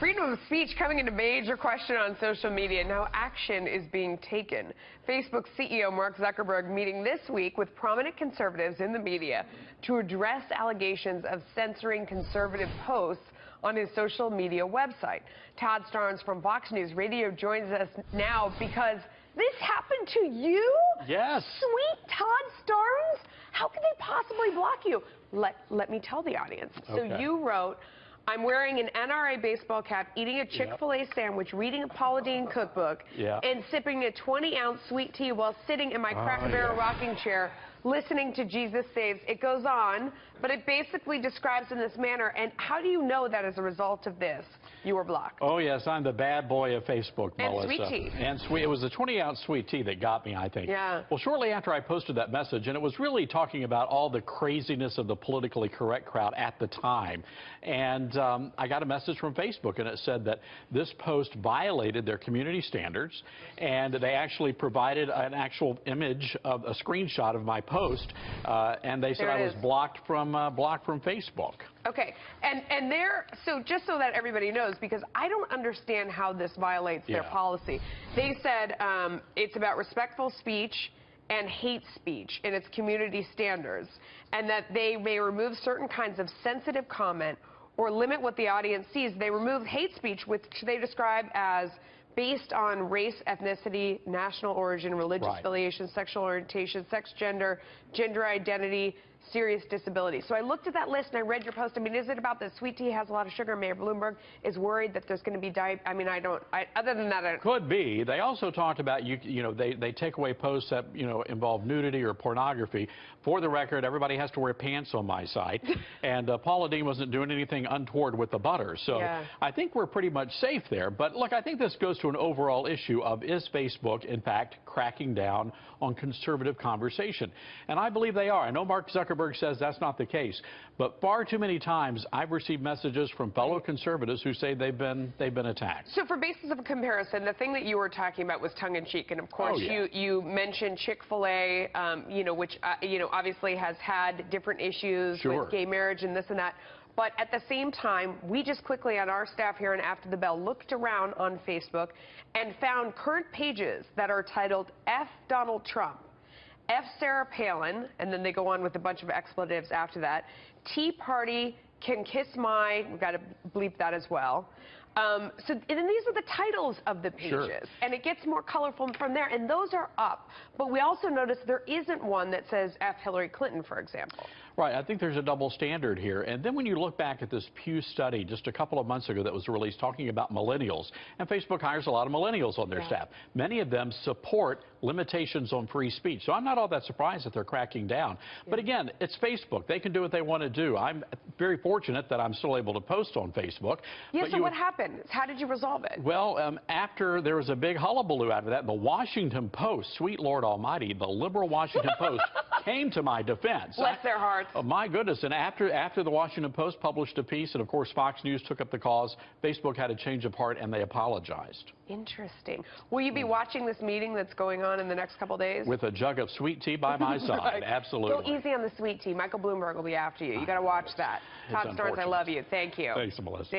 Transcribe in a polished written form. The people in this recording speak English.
Freedom of speech coming into major question on social media. Now action is being taken. Facebook CEO Mark Zuckerberg meeting this week with prominent conservatives in the media to address allegations of censoring conservative posts on his social media website. Todd Starnes from Fox News Radio joins us now because this happened to you? Yes. Sweet Todd Starnes? How could they possibly block you? Let me tell the audience. Okay. So you wrote, I'm wearing an NRA baseball cap, eating a Chick-fil-A sandwich, reading a Paula Deen cookbook, and sipping a 20-ounce sweet tea while sitting in my Cracker Barrel rocking chair, listening to Jesus Saves. It goes on, but it basically describes in this manner. And how do you know that as a result of this, you were blocked? Oh, yes, I'm the bad boy of Facebook, Melissa. And sweet tea. And sweet. It was the 20-ounce sweet tea that got me, I think. Yeah. Well, shortly after I posted that message, and it was really talking about all the craziness of the politically correct crowd at the time, and I got a message from Facebook, and it said that this post violated their community standards, and they actually provided an actual image of a screenshot of my post, and they said I was blocked from Facebook. Okay, and so just so that everybody knows, because I don't understand how this violates their policy. They said it's about respectful speech and hate speech in its community standards, and that they may remove certain kinds of sensitive comment or limit what the audience sees. They remove hate speech, which they describe as based on race, ethnicity, national origin, religious affiliation, sexual orientation, sex, gender identity, serious disability. So I looked at that list and I read your post. I mean, is it about that sweet tea has a lot of sugar? Mayor Bloomberg is worried that there's going to be other than that, I don't. Could be. They also talked about, they take away posts that, involve nudity or pornography. For the record, everybody has to wear pants on my site. And Paula Deen wasn't doing anything untoward with the butter. So I think we're pretty much safe there. But look, I think this goes to an overall issue of, is Facebook, in fact, cracking down on conservative conversation? And I believe they are. I know Mark Zuckerberg says that's not the case, but far too many times I've received messages from fellow conservatives who say they've been attacked. So for basis of comparison, the thing that you were talking about was tongue-in-cheek, and of course you mentioned Chick-fil-A, which obviously has had different issues with gay marriage and this and that. But at the same time, we just quickly on our staff here and After the Bell looked around on Facebook and found current pages that are titled F Donald Trump, F Sarah Palin, and then they go on with a bunch of expletives after that. Tea Party can kiss my, we've got to bleep that as well. And then these are the titles of the pages, and it gets more colorful from there, and those are up. But we also notice there isn't one that says F Hillary Clinton, for example. Right. I think there's a double standard here. And then when you look back at this Pew study just a couple of months ago that was released talking about millennials, and Facebook hires a lot of millennials on their staff. Many of them support limitations on free speech. So I'm not all that surprised that they're cracking down. But again, it's Facebook. They can do what they want to do. I'm very fortunate that I'm still able to post on Facebook. Yeah, so what happened? How did you resolve it? Well, after there was a big hullabaloo out of that, the Washington Post, sweet Lord Almighty, the liberal Washington Post came to my defense. Bless their hearts. Oh, my goodness. And after the Washington Post published a piece, and of course Fox News took up the cause, Facebook had a change of heart and they apologized. Interesting. Will you be watching this meeting that's going on in the next couple days? With a jug of sweet tea by my side. Absolutely. Go easy on the sweet tea. Michael Bloomberg will be after you. You got to watch that. Todd Starnes, I love you. Thank you. Thanks, Melissa.